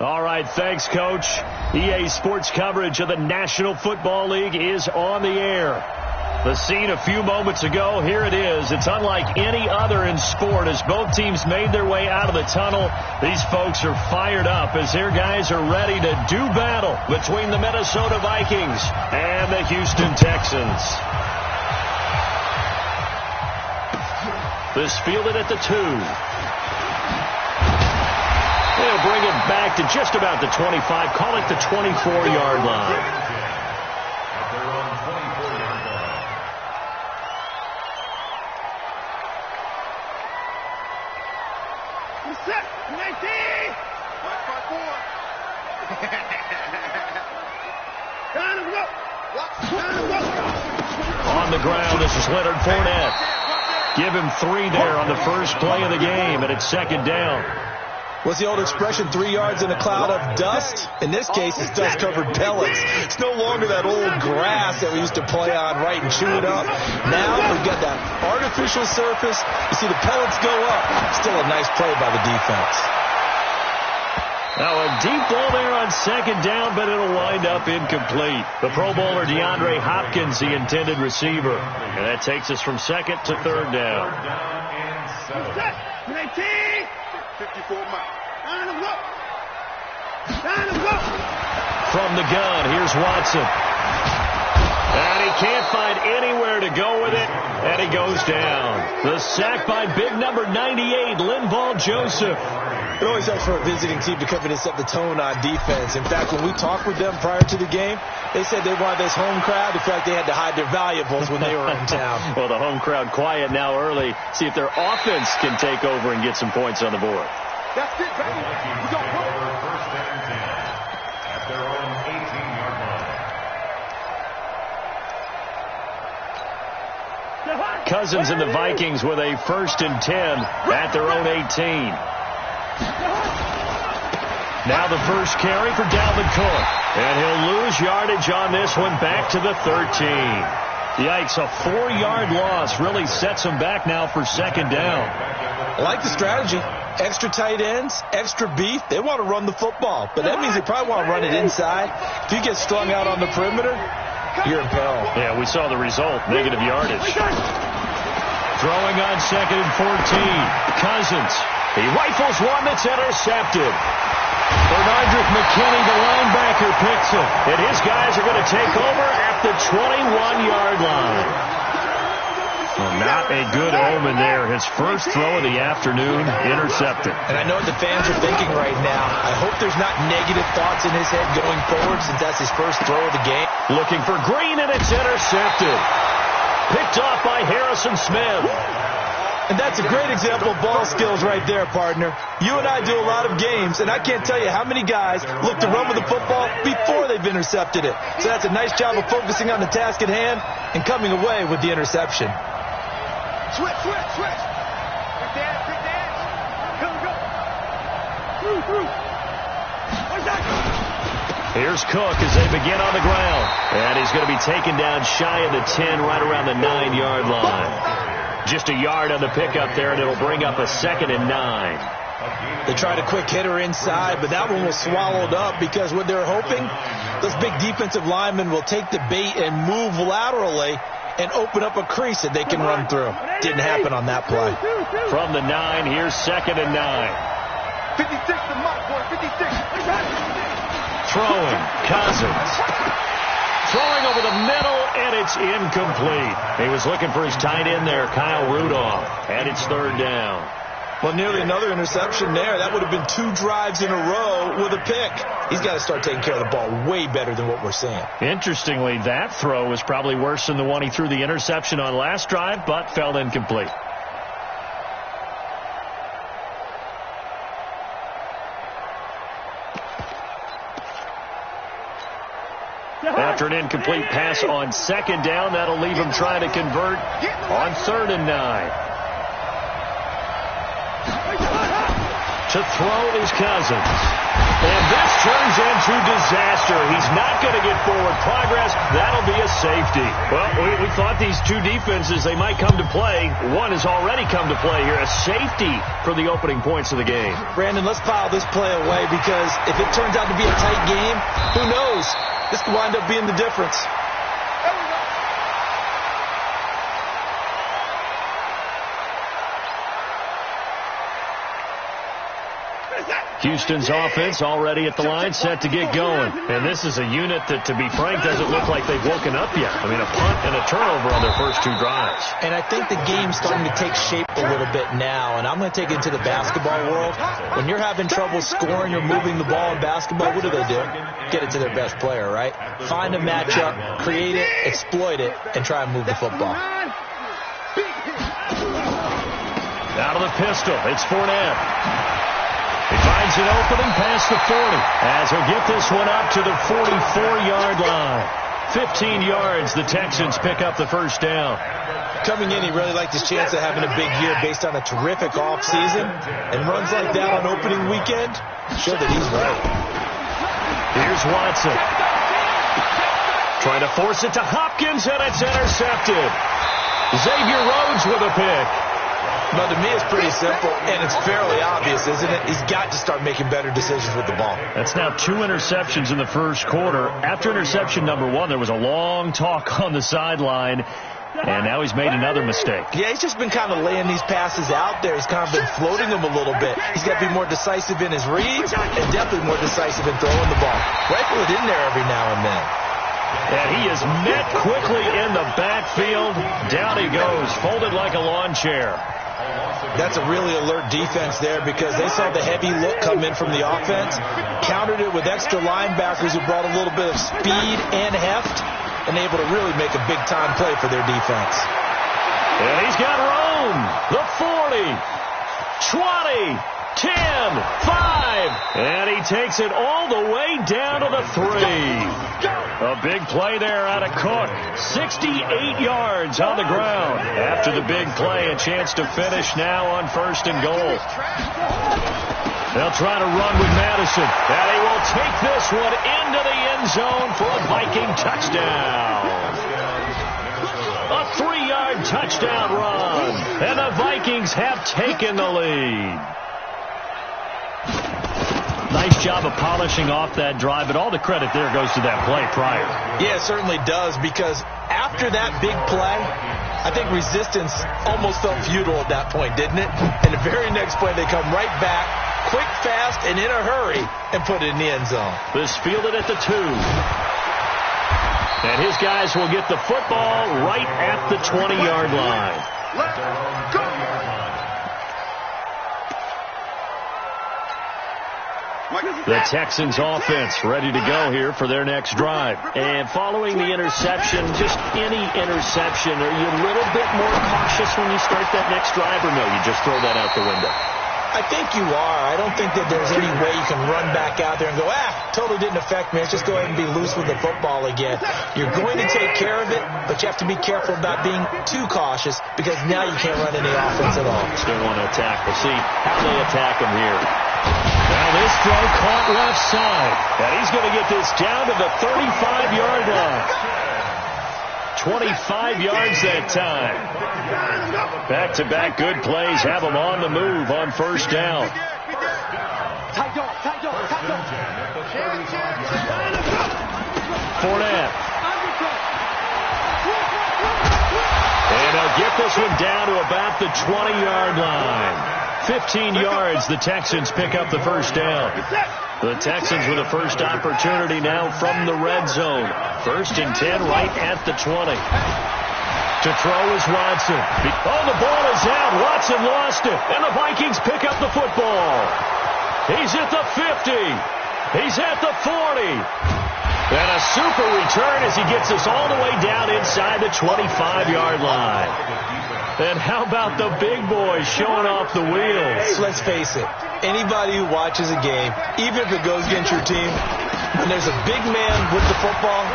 All right, thanks, Coach. EA Sports coverage of the National Football League is on the air. The scene a few moments ago, here it is. It's unlike any other in sport as both teams made their way out of the tunnel. These folks are fired up as their guys are ready to do battle between the Minnesota Vikings and the Houston Texans. This fielded at the 2. They'll bring it back to just about the 25. Call it the 24-yard line. On the ground, this is Leonard Fournette. Give him 3 there on the first play of the game, and it's second down. What's the old expression, 3 yards in a cloud of dust? In this case, it's dust-covered pellets. It's no longer that old grass that we used to play on, right, and chew it up. Now we've got that artificial surface. You see the pellets go up. Still a nice play by the defense. Now a deep ball there on second down, but it'll wind up incomplete. The Pro Bowler DeAndre Hopkins, the intended receiver. And that takes us from second to third down. 54 miles. From the gun, here's Watson. And he can't find anywhere to go with it, and he goes down. The sack by big number 98, Linval Joseph. It always helps for a visiting team to come in and set the tone on defense. In fact, when we talked with them prior to the game, they said they wanted this home crowd. In fact, they had to hide their valuables when they were in town. Well, the home crowd quiet now early. See if their offense can take over and get some points on the board. That's it, baby. We got first and 10 at their own 18-yard line. Cousins and the Vikings with a 1st and 10 at their own 18. Now the first carry for Dalvin Cook. And he'll lose yardage on this one back to the 13. Yikes, a 4-yard loss really sets him back now for second down. I like the strategy. Extra tight ends, extra beef. They want to run the football, but that means they probably want to run it inside. If you get strung out on the perimeter, you're in peril. Yeah, we saw the result, negative yardage. Throwing on 2nd and 14. Cousins. He rifles one that's intercepted. Bernardrick McKinney, the linebacker, picks it. And his guys are going to take over at the 21-yard line. Well, not a good omen there. His first throw of the afternoon, intercepted. And I know what the fans are thinking right now. I hope there's not negative thoughts in his head going forward since that's his first throw of the game. Looking for Green, and it's intercepted. Picked off by Harrison Smith. And that's a great example of ball skills right there, partner. You and I do a lot of games, and I can't tell you how many guys look to run with the football before they've intercepted it. So that's a nice job of focusing on the task at hand and coming away with the interception. Switch. Quick dash. Through. Here's Cook as they begin on the ground. And he's going to be taken down shy of the 10, right around the 9-yard line. Just a yard on the pickup there, and it'll bring up a 2nd and 9. They tried a quick hitter inside, but that one was swallowed up because what they're hoping, those big defensive linemen will take the bait and move laterally and open up a crease that they can run through. Didn't happen on that play. From the 9, here's 2nd and 9. 56 to Mike, boy, 56. Throwing, Cousins. Throwing over the middle, and it's incomplete. He was looking for his tight end there, Kyle Rudolph, and it's 3rd down. Well, nearly another interception there. That would have been 2 drives in a row with a pick. He's got to start taking care of the ball way better than what we're seeing. Interestingly, that throw was probably worse than the one he threw the interception on last drive, but fell incomplete. After an incomplete pass on 2nd down, that'll leave him trying to convert on 3rd and 9. To throw is Cousins. And this turns into disaster. He's not going to get forward progress. That'll be a safety. Well, we thought these two defenses, they might come to play. One has already come to play here. A safety for the opening points of the game. Brandon, let's file this play away because if it turns out to be a tight game, who knows? This could wind up being the difference. Houston's offense already at the line, set to get going. And this is a unit that, to be frank, doesn't look like they've woken up yet. I mean, a punt and a turnover on their first two drives. And I think the game's starting to take shape a little bit now. And I'm going to take it to the basketball world. When you're having trouble scoring or moving the ball in basketball, what do? Get it to their best player, right? Find a matchup, create it, exploit it, and try and move the football. Out of the pistol, it's Fournette. He finds an opening past the 40 as he'll get this one up to the 44-yard line. 15 yards, the Texans pick up the first down. Coming in, he really liked his chance of having a big year based on a terrific offseason. And runs like that on opening weekend show that he's right. Here's Watson. Trying to force it to Hopkins, and it's intercepted. Xavier Rhodes with a pick. But to me, it's pretty simple, and it's fairly obvious, isn't it? He's got to start making better decisions with the ball. That's now 2 interceptions in the first quarter. After interception number 1, there was a long talk on the sideline, and now he's made another mistake. Yeah, he's just been kind of laying these passes out there. He's kind of been floating them a little bit. He's got to be more decisive in his reads and definitely more decisive in throwing the ball. Rifle it in there every now and then. And he is met quickly in the backfield. Down he goes, folded like a lawn chair. That's a really alert defense there because they saw the heavy look come in from the offense, countered it with extra linebackers who brought a little bit of speed and heft, and able to really make a big-time play for their defense. And he's got room. The 40, 20, 10, 5, and he takes it all the way down to the 3. A big play there out of Cook. 68 yards on the ground. After the big play, a chance to finish now on 1st and goal. They'll try to run with Madison. And he will take this one into the end zone for a Viking touchdown. A 3-yard touchdown run. And the Vikings have taken the lead. Nice job of polishing off that drive, but all the credit there goes to that play prior. Yeah, it certainly does, because after that big play, I think resistance almost felt futile at that point, didn't it? And the very next play, they come right back, quick, fast, and in a hurry, and put it in the end zone. This fielded at the 2. And his guys will get the football right at the 20-yard line. Let's go! The Texans offense ready to go here for their next drive. And following the interception, just any interception, are you a little bit more cautious when you start that next drive, or no, you just throw that out the window? I think you are. I don't think that there's any way you can run back out there and go, totally didn't affect me. Let's just go ahead and be loose with the football again. You're going to take care of it, but you have to be careful about being too cautious because now you can't run any offense at all. Still want to attack. We'll see how they attack him here. Now this throw caught left side. And he's going to get this down to the 35-yard line. 25 yards that time. Back-to-back good plays have him on the move on 1st down. Fournette. And they'll get this one down to about the 20-yard line. 15 yards, the Texans pick up the first down. The Texans with a first opportunity now from the red zone. 1st and 10 right at the 20. To throw is Watson. Oh, the ball is out. Watson lost it. And the Vikings pick up the football. He's at the 50. He's at the 40. And a super return as he gets us all the way down inside the 25-yard line. And how about the big boys showing off the wheels? Let's face it, anybody who watches a game, even if it goes against your team, when there's a big man with the football,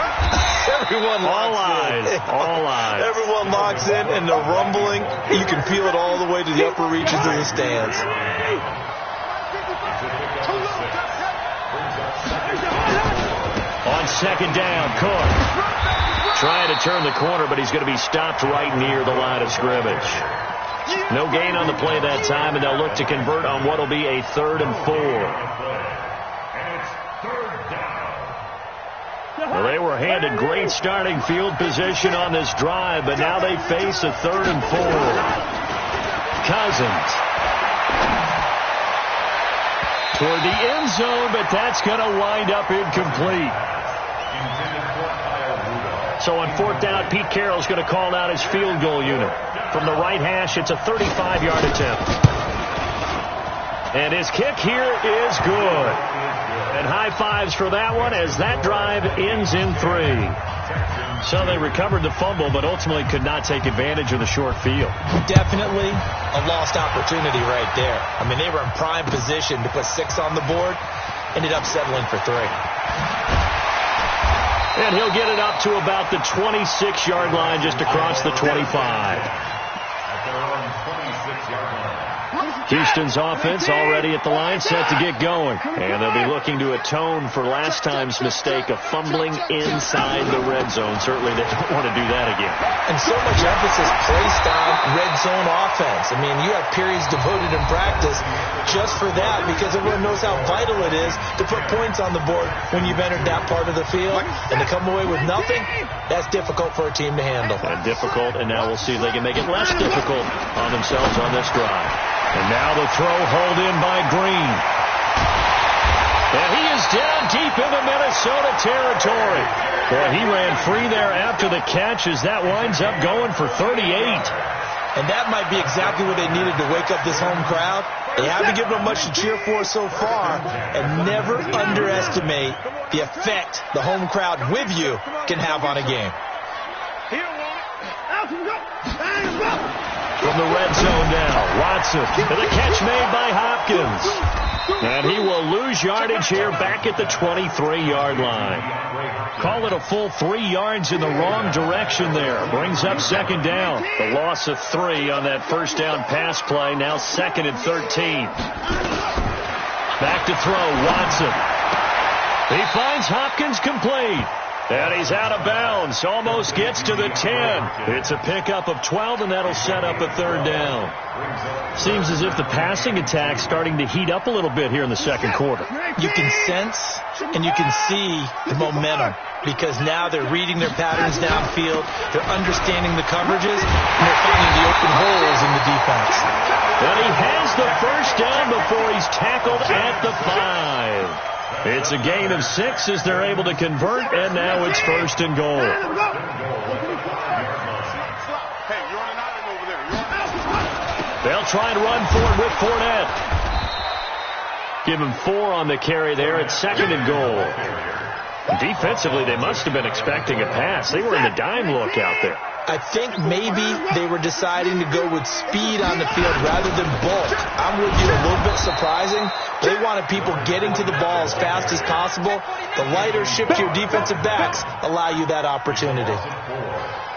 everyone locks in. All eyes. Everyone locks in, and the rumbling, you can feel it all the way to the upper reaches of the stands. On second down, Cook. Trying to turn the corner, but he's going to be stopped right near the line of scrimmage. No gain on the play that time, and they'll look to convert on what will be a 3rd and 4. And it's 3rd down. Well, they were handed great starting field position on this drive, but now they face a 3rd and 4. Cousins. Toward the end zone, but that's going to wind up incomplete. So on 4th down, Pete Carroll's going to call out his field goal unit. From the right hash, it's a 35-yard attempt. And his kick here is good. And high fives for that one as that drive ends in 3. So they recovered the fumble, but ultimately could not take advantage of the short field. Definitely a lost opportunity right there. I mean, they were in prime position to put 6 on the board. Ended up settling for 3. And he'll get it up to about the 26-yard line, just across the 25. Houston's offense already at the line, set to get going. And they'll be looking to atone for last time's mistake of fumbling inside the red zone. Certainly they don't want to do that again. And so much emphasis placed on red zone offense. I mean, you have periods devoted in practice just for that, because everyone knows how vital it is to put points on the board when you've entered that part of the field. And to come away with nothing, that's difficult for a team to handle. And difficult, and now we'll see if they can make it less difficult on themselves on this drive. And now the throw hauled in by Green. And he is down deep into Minnesota territory. Well, he ran free there after the catch as that winds up going for 38. And that might be exactly what they needed to wake up this home crowd. They haven't given them much to cheer for so far. And never underestimate the effect the home crowd with you can have on a game. From the red zone now, Watson, and the catch made by Hopkins. And he will lose yardage here back at the 23-yard line. Call it a full 3 yards in the wrong direction there. Brings up second down. The loss of 3 on that first down pass play. Now 2nd and 13. Back to throw, Watson. He finds Hopkins complete. And he's out of bounds. Almost gets to the 10. It's a pickup of 12, and that'll set up a 3rd down. Seems as if the passing attack's starting to heat up a little bit here in the second quarter. You can sense and you can see the momentum, because now they're reading their patterns downfield. They're understanding the coverages, and they're finding the open holes in the defense. And he has the first down before he's tackled at the 5. It's a gain of 6 as they're able to convert, and now it's 1st and goal. They'll try and run for it with Fournette. Give him 4 on the carry there at 2nd and goal. Defensively, they must have been expecting a pass. They were in the dime look out there. I think maybe they were deciding to go with speed on the field rather than bulk. I'm with you, a little bit surprising. They wanted people getting to the ball as fast as possible. The lighter ship to your defensive backs allow you that opportunity.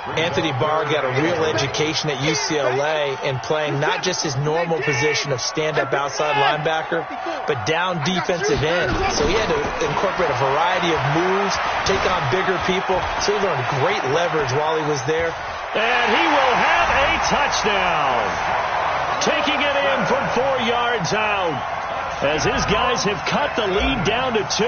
Anthony Barr got a real education at UCLA in playing not just his normal position of stand-up outside linebacker, but down defensive end. So he had to incorporate a variety of moves, take on bigger people. So he learned great leverage while he was there. And he will have a touchdown. Taking it in from 4 yards out as his guys have cut the lead down to 2.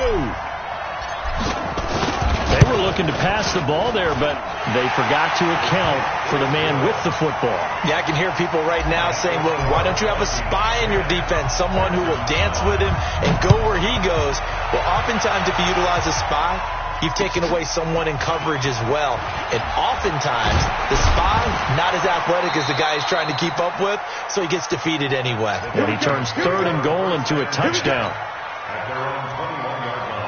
They were looking to pass the ball there, but they forgot to account for the man with the football. Yeah, I can hear people right now saying, well, why don't you have a spy in your defense, someone who will dance with him and go where he goes? Well, oftentimes if you utilize a spy, you've taken away someone in coverage as well. And oftentimes, the spy, not as athletic as the guy he's trying to keep up with, so he gets defeated anyway. And he turns 3rd and goal into a touchdown. At their own 21-yard line.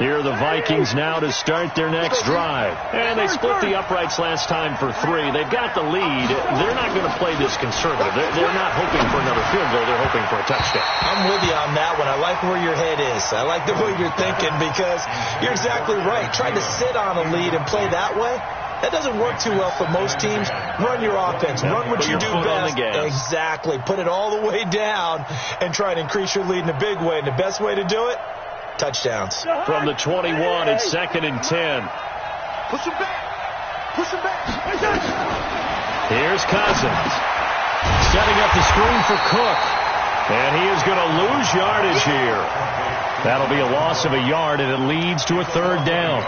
Here are the Vikings now to start their next drive. And they split the uprights last time for 3. They've got the lead. They're not going to play this conservative. They're not hoping for another field goal. They're hoping for a touchdown. I'm with you on that one. I like where your head is. I like the way you're thinking, because you're exactly right. Trying to sit on a lead and play that way, That doesn't work too well for most teams. Run your offense. Run what you do best. Exactly. Put it all the way down and try and increase your lead in a big way. And the best way to do it, touchdowns. From the 21, it's 2nd and 10. Push him back. Push him back. Here's Cousins. Setting up the screen for Cook. And he is going to lose yardage here. That'll be a loss of a yard, and it leads to a 3rd down.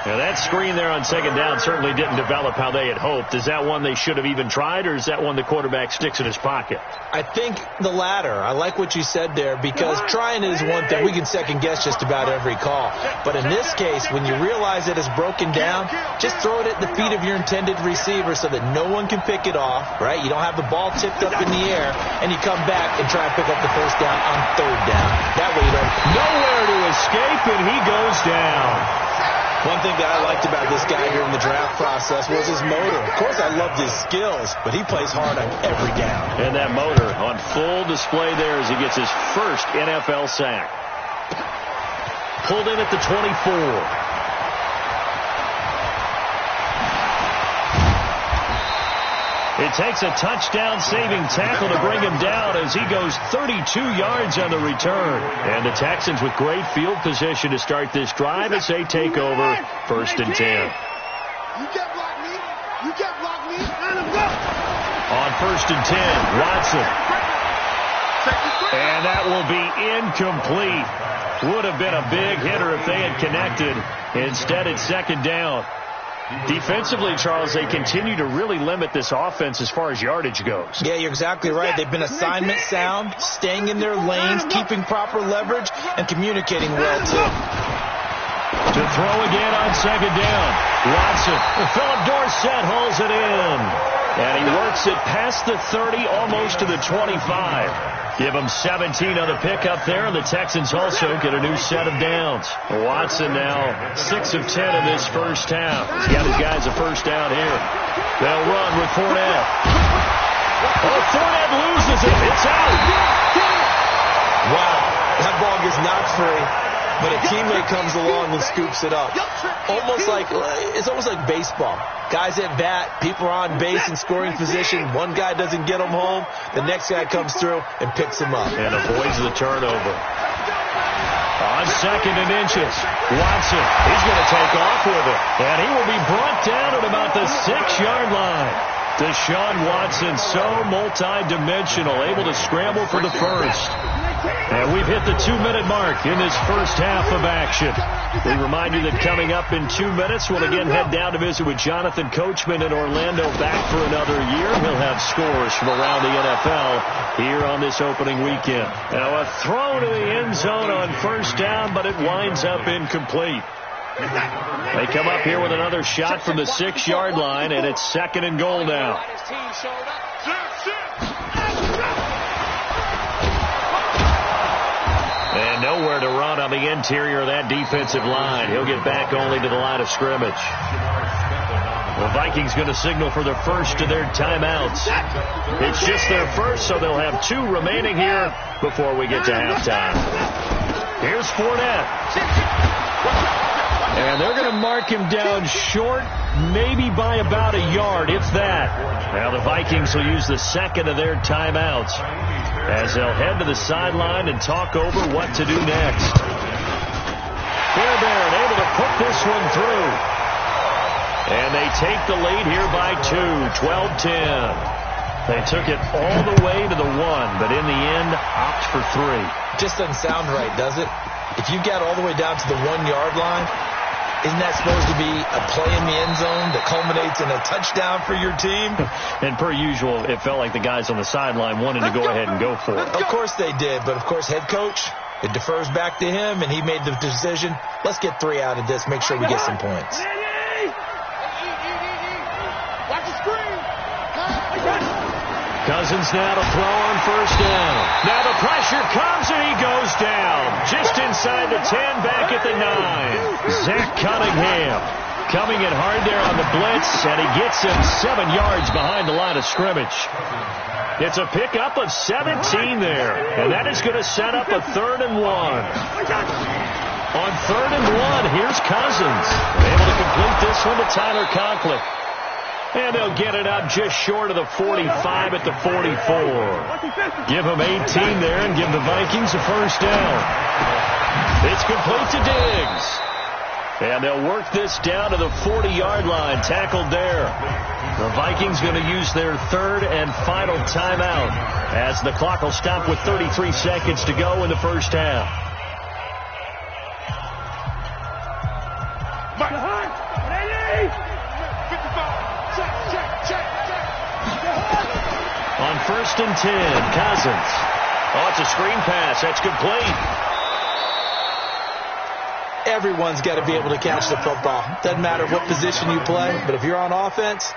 Now, that screen there on 2nd down certainly didn't develop how they had hoped. Is that one they should have even tried, or is that one the quarterback sticks in his pocket? I think the latter. I like what you said there, because trying is one thing. We can second-guess just about every call. But in this case, when you realize it is broken down, just throw it at the feet of your intended receiver so that no one can pick it off, right? You don't have the ball tipped up in the air, and you come back and try to pick up the 1st down on 3rd down. That way you don't... Nowhere to escape, and he goes down. One thing that I liked about this guy here in the draft process was his motor. Of course, I loved his skills, but he plays hard on every down. And that motor on full display there as he gets his first NFL sack. Pulled in at the 24. It takes a touchdown-saving tackle to bring him down as he goes 32 yards on the return. And the Texans with great field position to start this drive as they take over 1st and 10. You can't block me. You can't block me. Let him go. On 1st and 10, Watson. And that will be incomplete. Would have been a big hitter if they had connected. Instead, it's 2nd down. Defensively, Charles, they continue to really limit this offense as far as yardage goes. Yeah, you're exactly right. They've been assignment sound, staying in their lanes, keeping proper leverage, and communicating well, too. To throw again on 2nd down. Watson. Philip Dorsett hauls it in. And he works it past the 30, almost to the 25. Give them 17 on the pickup there, and the Texans also get a new set of downs. Watson now 6 of 10 in this first half. He's got his guys a 1st down here. They'll run with Fournette. Oh, Fournette loses it. It's out. Wow, that ball gets knocked free, but a teammate comes along and scoops it up. It's almost like baseball. Guys at bat, people are on base in scoring position. One guy doesn't get him home. The next guy comes through and picks him up. And avoids the turnover. On 2nd and inches, Watson, he's going to take off with it. And he will be brought down at about the 6-yard line. Deshaun Watson, so multi-dimensional, able to scramble for the 1st. And we've hit the 2-minute mark in this first half of action. We remind you that coming up in 2 minutes, we'll again head down to visit with Jonathan Coachman in Orlando, back for another year. He'll have scores from around the NFL here on this opening weekend. Now a throw to the end zone on 1st down, but it winds up incomplete. They come up here with another shot from the 6-yard line, and it's 2nd and goal now. And nowhere to run on the interior of that defensive line. He'll get back only to the line of scrimmage. The Vikings going to signal for the first of their timeouts. It's just their first, so they'll have 2 remaining here before we get to halftime. Here's Fournette. And they're going to mark him down short, maybe by about a yard, if that. Now the Vikings will use the 2nd of their timeouts as they'll head to the sideline and talk over what to do next. Fairbairn able to put this one through. And they take the lead here by 2, 12-10. They took it all the way to the 1, but in the end, opt for 3. Just doesn't sound right, does it? If you get all the way down to the 1-yard line, isn't that supposed to be a play in the end zone that culminates in a touchdown for your team? And per usual, it felt like the guys on the sideline wanted to go ahead and go for it. Of course they did, but of course head coach, it defers back to him, and he made the decision, let's get 3 out of this, make sure we get some points. Watch the screen. Cousins now to throw on 1st down. Now the pressure comes and he goes down. Just inside the 10, back at the 9. Zach Cunningham coming in hard there on the blitz, and he gets him 7 yards behind the line of scrimmage. It's a pickup of 17 there, and that is going to set up a 3rd and 1. On 3rd and 1, here's Cousins. Able to complete this one to Tyler Conklin. And they'll get it up just short of the 45 at the 44. Give them 18 there and give the Vikings a first down. It's complete to Diggs. And they'll work this down to the 40-yard line, tackled there. The Vikings going to use their third and final timeout as the clock will stop with 33 seconds to go in the first half. On 1st and 10, Cousins. Oh, it's a screen pass. That's complete. Everyone's got to be able to catch the football. Doesn't matter what position you play, but if you're on offense,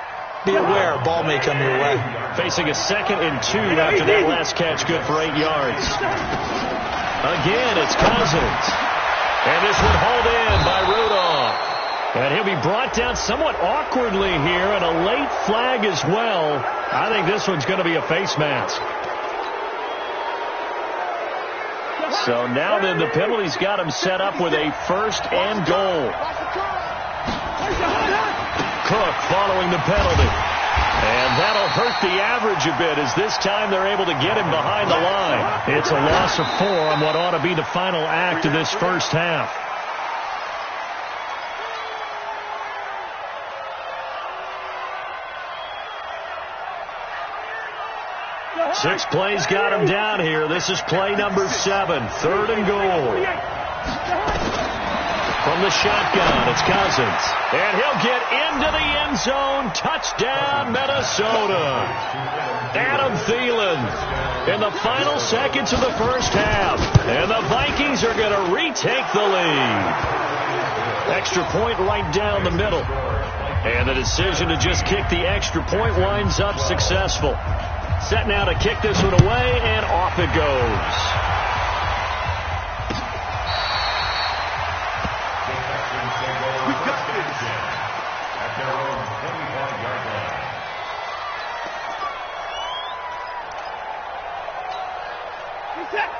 be aware a ball may come your way. Facing a 2nd and 2 after that last catch, good for 8 yards. Again, it's Cousins. And this one hauled in by Rudolph. And he'll be brought down somewhat awkwardly here, and a late flag as well. I think this one's going to be a face mask. So now then the penalty's got him set up with a 1st and goal. Cook following the penalty. And that'll hurt the average a bit as this time they're able to get him behind the line. It's a loss of 4 on what ought to be the final act of this first half. Six plays got him down here. This is play number 7, 3rd and goal. From the shotgun, it's Cousins. And he'll get into the end zone. Touchdown, Minnesota. Adam Thielen in the final seconds of the first half. And the Vikings are going to retake the lead. Extra point right down the middle. And the decision to just kick the extra point winds up successful. Set now to kick this one away, and off it goes. At their own 25-yard line.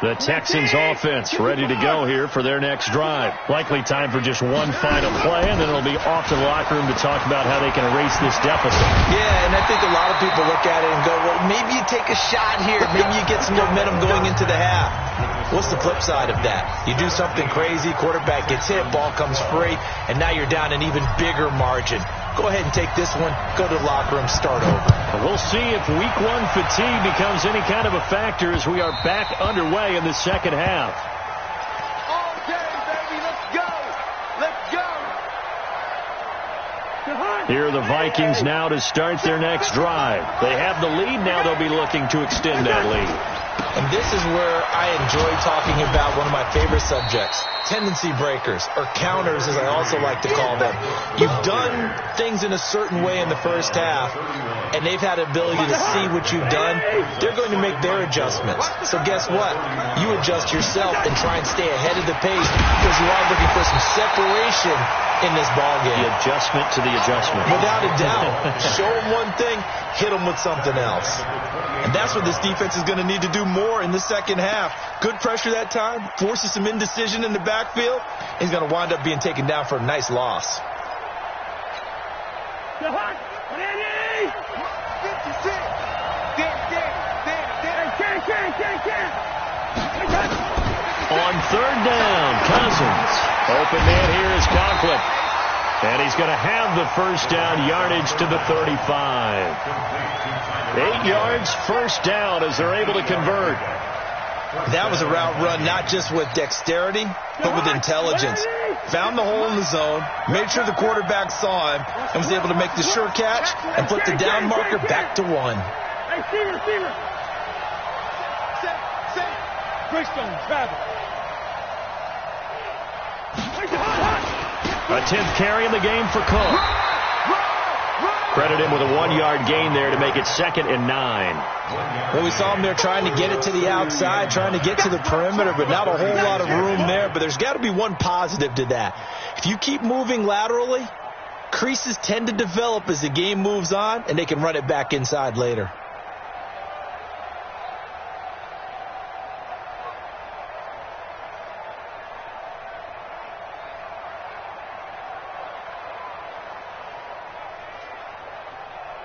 The Texans offense ready to go here for their next drive. Likely time for just one final play, and then it'll be off to the locker room to talk about how they can erase this deficit. Yeah, and I think a lot of people look at it and go, well, maybe you take a shot here. Maybe you get some momentum going into the half. What's the flip side of that? You do something crazy, quarterback gets hit, ball comes free, and now you're down an even bigger margin. Go ahead and take this one, go to the locker room, start over. We'll see if week 1 fatigue becomes any kind of a factor as we are back underway in the second half. Okay, baby, let's go. Let's go. Here are the Vikings now to start their next drive. They have the lead now. They'll be looking to extend that lead. And this is where I enjoy talking about one of my favorite subjects, tendency breakers, or counters as I also like to call them. You've done things in a certain way in the first half, and they've had the ability to see what you've done. They're going to make their adjustments. So guess what? You adjust yourself and try and stay ahead of the pace because you are looking for some separation in this ballgame. The adjustment to the adjustment. Without a doubt. Show them one thing, hit them with something else. And that's what this defense is going to need to do more in the second half. Good pressure that time, forces some indecision in the backfield. He's going to wind up being taken down for a nice loss. On 3rd down, Cousins. Open man here is Conklin. And he's going to have the first down yardage to the 35. 8 yards, first down as they're able to convert. That was a route run not just with dexterity, but with intelligence. Found the hole in the zone, made sure the quarterback saw him, and was able to make the sure catch and put the down marker back to 1. Receiver. Set. Greystone, travel. A 10th carry in the game for Cook. Credit him with a 1-yard gain there to make it 2nd and 9. Well, we saw him there trying to get it to the outside, trying to get to the perimeter, but not a whole lot of room there. But there's got to be one positive to that. If you keep moving laterally, creases tend to develop as the game moves on, and they can run it back inside later.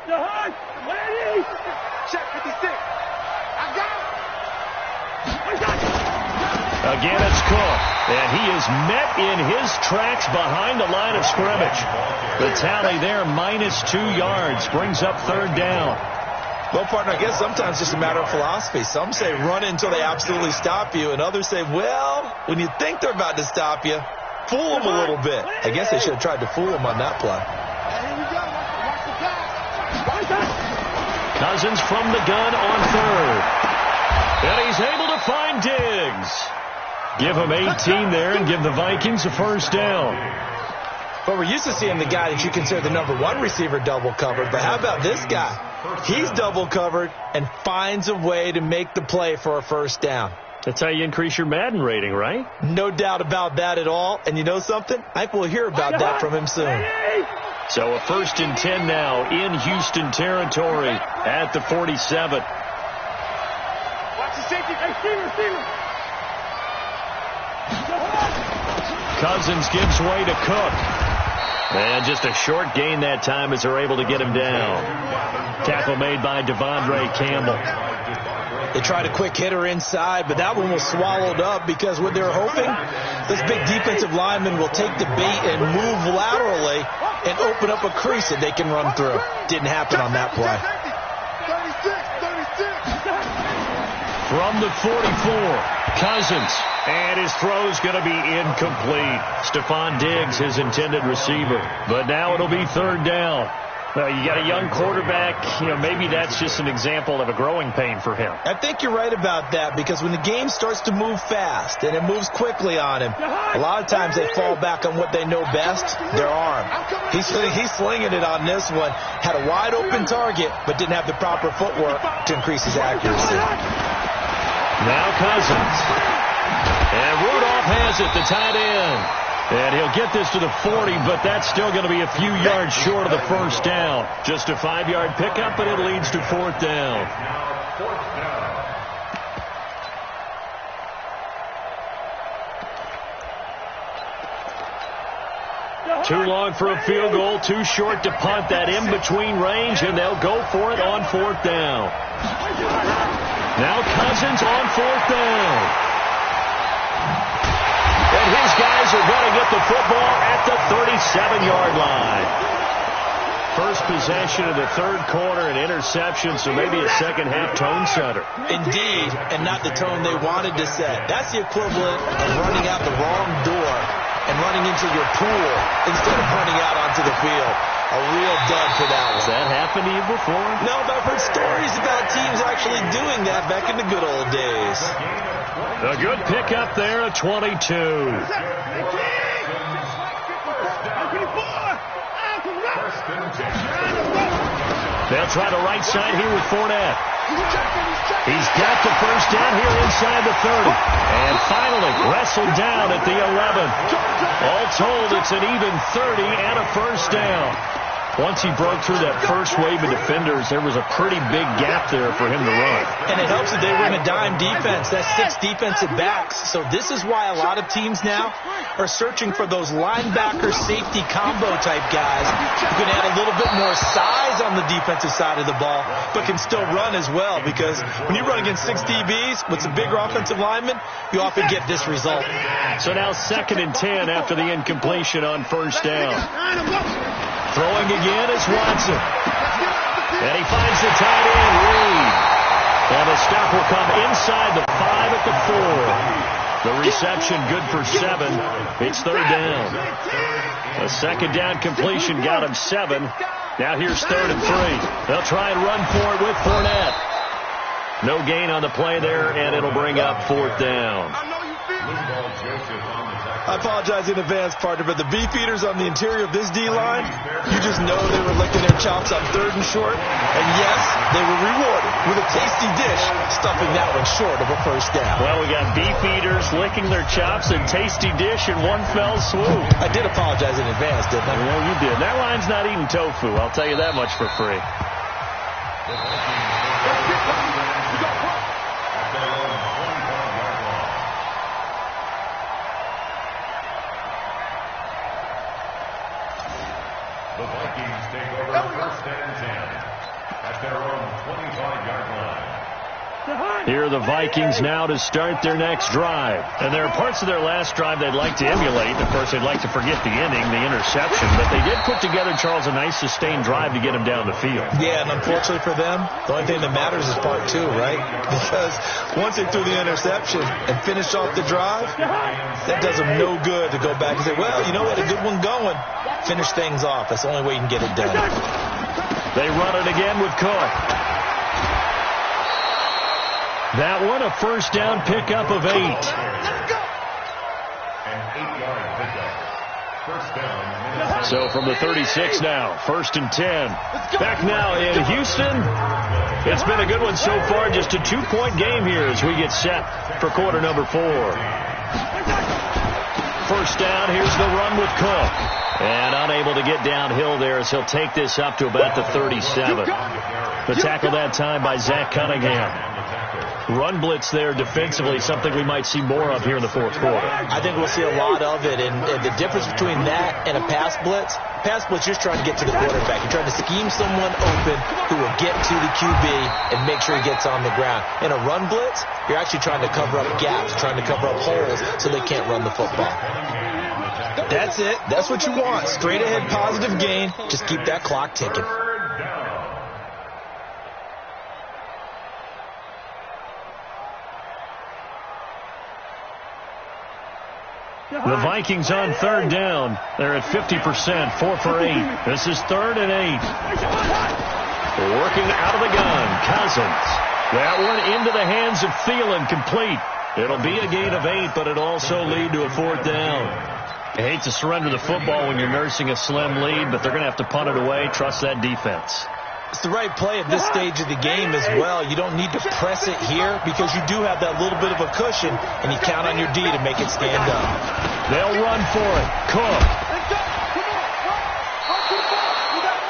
Check 56. I got Again, it's Cook, and he is met in his tracks behind the line of scrimmage. The tally there, -2 yards, brings up third down. Well, partner, I guess sometimes it's just a matter of philosophy. Some say run until they absolutely stop you, and others say, well, when you think they're about to stop you, fool them a little bit. I guess they should have tried to fool them on that play. Here we go. Watch the pass. Cousins from the gun on third. And he's able to find Diggs. Give him 18 there and give the Vikings a first down. But we're used to seeing the guy that you consider the #1 receiver double covered. But how about this guy? He's double covered and finds a way to make the play for a first down. That's how you increase your Madden rating, right? No doubt about that at all. And you know something? I think we'll hear about that from him soon. So a 1st and 10 now in Houston territory at the 47. Watch the safety. Receiver. Cousins gives way to Cook. And just a short gain that time as they're able to get him down. Tackle made by Devondre Campbell. They tried a quick hitter inside, but that one was swallowed up because what they're hoping, this big defensive lineman will take the bait and move laterally and open up a crease that they can run through. Didn't happen on that play. 36. From the 44, Cousins. And his throw's going to be incomplete. Stephon Diggs, his intended receiver. But now it'll be third down. Well, you got a young quarterback. Maybe that's just an example of a growing pain for him. I think you're right about that because when the game starts to move fast and it moves quickly on him, a lot of times they fall back on what they know best, their arm. He's slinging it on this one. Had a wide open target, but didn't have the proper footwork to increase his accuracy. Now Cousins. And Rudolph has it, the tight end. And he'll get this to the 40, but that's still going to be a few yards short of the first down. Just a 5-yard pickup, and it leads to fourth down. Too long for a field goal, too short to punt that in-between range, and they'll go for it on fourth down. Now Cousins on fourth down. And his guys are going to get the football at the 37-yard line. First possession of the third quarter, an interception, so maybe a second-half tone setter. Indeed, and not the tone they wanted to set. That's the equivalent of running out the wrong door and running into your pool instead of running out onto the field. A real dud for that one. Has that happened to you before? No, but I've heard stories about teams actually doing that back in the good old days. A good pickup there at 22. They'll try the right side here with Fournette. He's got the first down here inside the 30. And finally wrestled down at the 11. All told, it's an even 30 and a first down. Once he broke through that first wave of defenders, there was a pretty big gap there for him to run. And it helps that they run a dime defense. That's 6 defensive backs. So this is why a lot of teams now are searching for those linebacker safety combo type guys who can add a little bit more size on the defensive side of the ball, but can still run as well. Because when you run against 6 DBs with some bigger offensive linemen, you often get this result. So now 2nd and 10 after the incompletion on first down. Throwing again is Watson. And he finds the tight end, Reed. And the stop will come inside the 5 at the 4. The reception good for 7. It's third down. A second down completion got him 7. Now here's 3rd and 3. They'll try and run for it with Fournette. No gain on the play there, and it'll bring up 4th down. I apologize in advance, partner, but the beef eaters on the interior of this D-line, you just know they were licking their chops on 3rd and short. And yes, they were rewarded with a tasty dish, stuffing that one short of a first down. Well, we got beef eaters licking their chops and tasty dish in one fell swoop. I did apologize in advance, didn't I? Well, you did. That line's not eating tofu. I'll tell you that much for free. at their own 25-yard line. Here are the Vikings now to start their next drive. And there are parts of their last drive they'd like to emulate. Of course, they'd like to forget the inning, the interception. But they did put together, Charles, a nice sustained drive to get them down the field. Yeah, and unfortunately for them, the only thing that matters is part two, right? Because once they threw the interception and finished off the drive, that does them no good to go back and say, well, you know what, a good one going. Finish things off. That's the only way you can get it done. They run it again with Cook. That one, a first down pickup of 8. An 8-yard pickup. First down. So from the 36 now, 1st and 10. Back now in Houston. It's been a good one so far. Just a 2-point game here as we get set for quarter number 4. First down, here's the run with Cook. And unable to get downhill there as he'll take this up to about the 37. The tackle that time by Zach Cunningham. Run blitz there defensively, something we might see more of here in the fourth quarter. I think we'll see a lot of it, and the difference between that and a pass blitz, you're just trying to get to the quarterback. You're trying to scheme someone open who will get to the QB and make sure he gets on the ground. In a run blitz, you're actually trying to cover up gaps, trying to cover up holes so they can't run the football. That's it. That's what you want. Straight ahead positive gain. Just keep that clock ticking. The Vikings on 3rd down. They're at 50%, 4 for 8. This is 3rd and 8. Working out of the gun, Cousins. That one into the hands of Thielen, complete. It'll be a gain of 8, but it'll also lead to a 4th down. I hate to surrender the football when you're nursing a slim lead, but they're going to have to punt it away. Trust that defense. It's the right play at this stage of the game as well. You don't need to press it here because you do have that little bit of a cushion, and you count on your D to make it stand up. They'll run for it. Cook.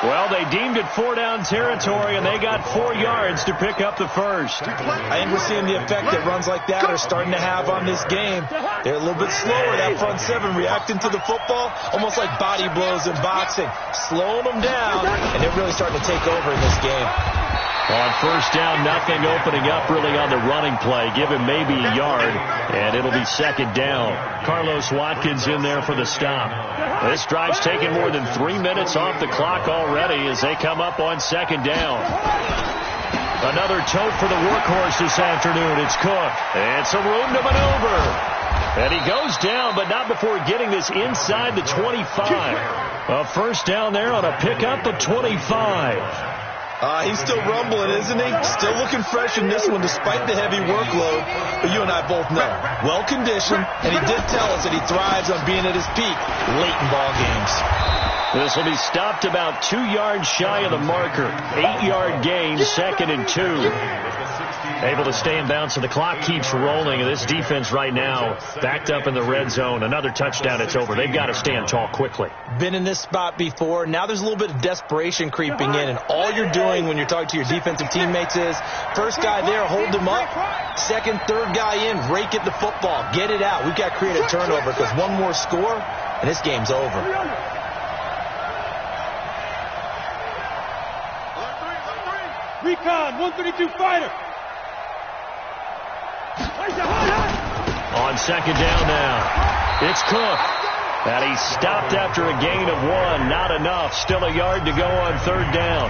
Well, they deemed it 4-down territory, and they got 4 yards to pick up the first. I think we're seeing the effect that runs like that are starting to have on this game. They're a little bit slower, that front 7, reacting to the football, almost like body blows in boxing, slowing them down, and they're really starting to take over in this game. On first down, nothing opening up really on the running play. Give him maybe a yard, and it'll be 2nd down. Carlos Watkins in there for the stop. This drive's taken more than 3 minutes off the clock already as they come up on 2nd down. Another tote for the workhorse this afternoon. It's Cook. And some room to maneuver. And he goes down, but not before getting this inside the 25. A first down there on a pickup of 25. He's still rumbling, isn't he? Still looking fresh in this one despite the heavy workload. But you and I both know, well-conditioned, and he did tell us that he thrives on being at his peak late in ball games. This will be stopped about 2 yards shy of the marker. 8-yard gain, 2nd and 2. Able to stay in bounds, so the clock keeps rolling. And this defense right now backed up in the red zone. Another touchdown, it's over. They've got to stand tall quickly. Been in this spot before. Now there's a little bit of desperation creeping in. And all you're doing when you're talking to your defensive teammates is, first guy there, hold him up. Second, third guy in, rake at the football. Get it out. We've got to create a turnover because one more score, and this game's over. Recon, 132 fighter. On 2nd down now, it's Cook. And he stopped after a gain of 1. Not enough. Still a yard to go on 3rd down.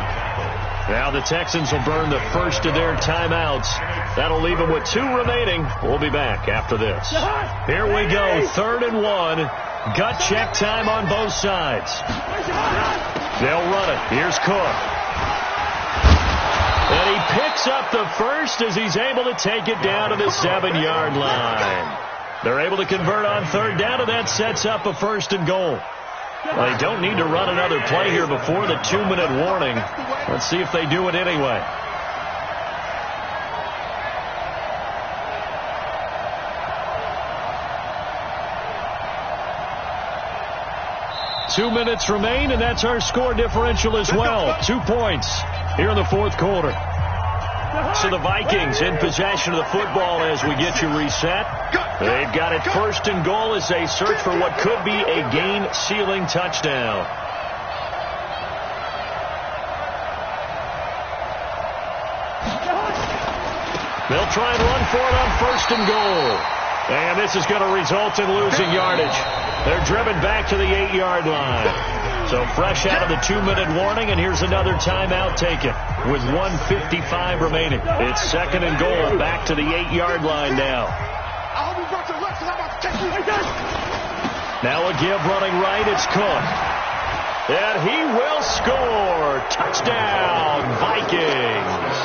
Now the Texans will burn the first of their timeouts. That'll leave them with 2 remaining. We'll be back after this. Here we go, 3rd and 1. Gut check time on both sides. They'll run it. Here's Cook. And he picks up the first as he's able to take it down to the 7-yard line. They're able to convert on 3rd down, and that sets up a 1st and goal. Well, they don't need to run another play here before the 2-minute warning. Let's see if they do it anyway. Two minutes remain, and that's our score differential as well. 2 points here in the fourth quarter. So the Vikings in possession of the football as we get you reset. They've got it 1st and goal as they search for what could be a game-sealing touchdown. They'll try and run for it on 1st and goal. And this is going to result in losing yardage. They're driven back to the 8-yard line. So fresh out of the 2-minute warning, and here's another timeout taken with 1:55 remaining. It's 2nd and goal, back to the 8-yard line now. Now a give running right, it's Cook. And he will score. Touchdown, Vikings.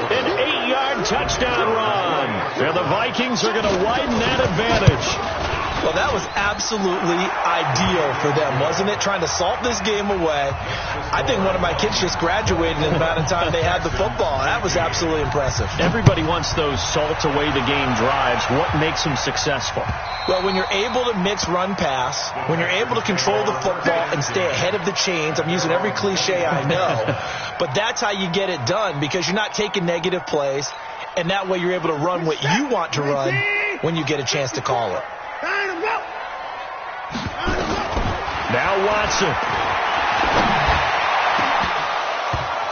An 8-yard touchdown run. And the Vikings are going to widen that advantage. Well, that was absolutely ideal for them, wasn't it? Trying to salt this game away. I think one of my kids just graduated in the amount of time they had the football. That was absolutely impressive. Everybody wants those salt away the game drives. What makes them successful? Well, when you're able to mix run-pass, when you're able to control the football and stay ahead of the chains, I'm using every cliche I know, but that's how you get it done because you're not taking negative plays, and that way you're able to run what you want to run when you get a chance to call it. Now Watson.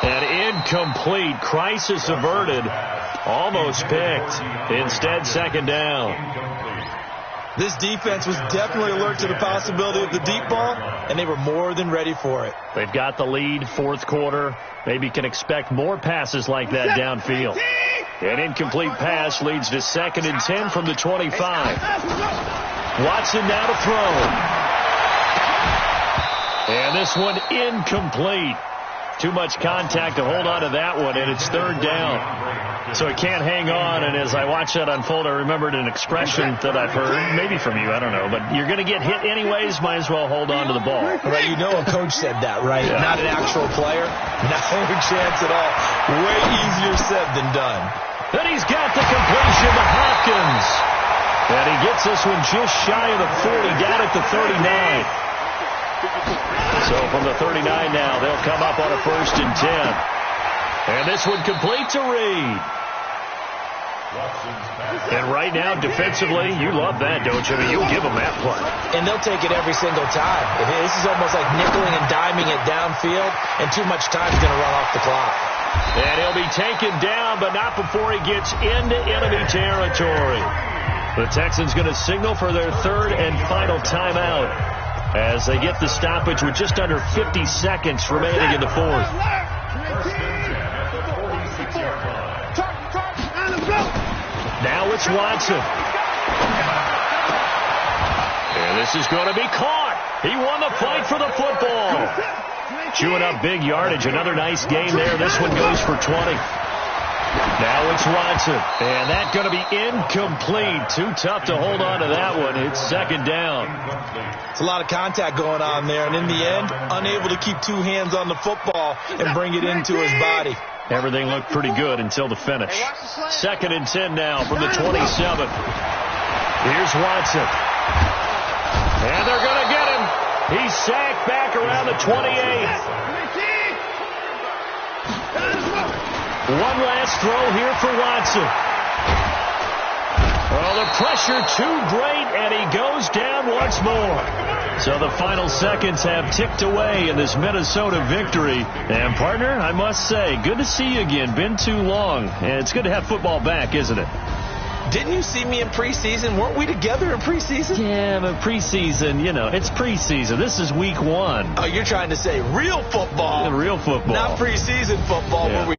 And incomplete. Crisis averted. Almost picked. Instead, 2nd down. This defense was definitely alert to the possibility of the deep ball, and they were more than ready for it. They've got the lead, 4th quarter. Maybe can expect more passes like that downfield. An incomplete pass leads to 2nd and 10 from the 25. Watson now to throw. And this one incomplete. Too much contact to hold on to that one, and it's 3rd down. So it can't hang on, and as I watch that unfold, I remembered an expression that I've heard, maybe from you, I don't know, but you're going to get hit anyways, might as well hold on to the ball. Right, you know a coach said that, right? Yeah. Not an actual player? No chance at all. Way easier said than done. Then he's got the completion to Hopkins. And he gets this one just shy of the 40, down at the 39. So from the 39 now, they'll come up on a 1st and 10. And this one complete to Reed. And right now, defensively, you love that, don't you? I mean, you'll give them that play. And they'll take it every single time. This is almost like nickeling and diming it downfield, and too much time is going to run off the clock. And he'll be taken down, but not before he gets into enemy territory. The Texans going to signal for their 3rd and final timeout as they get the stoppage with just under 50 seconds remaining in the 4th. Now it's Watson. And this is going to be caught. He won the fight for the football. Chewing up big yardage. Another nice gain there. This one goes for 20. Now it's Watson. And that's going to be incomplete. Too tough to hold on to that one. It's 2nd down. It's a lot of contact going on there. And in the end, unable to keep 2 hands on the football and bring it into his body. Everything looked pretty good until the finish. 2nd and 10 now from the 27. Here's Watson. And they're going to get him. He's sacked back around the 28. One last throw here for Watson. Oh, the pressure too great, and he goes down once more. So the final seconds have ticked away in this Minnesota victory. And, partner, I must say, good to see you again. Been too long. And it's good to have football back, isn't it? Didn't you see me in preseason? Weren't we together in preseason? Yeah, but preseason, you know, it's preseason. This is week 1. Oh, you're trying to say real football. Real football. Not preseason football where we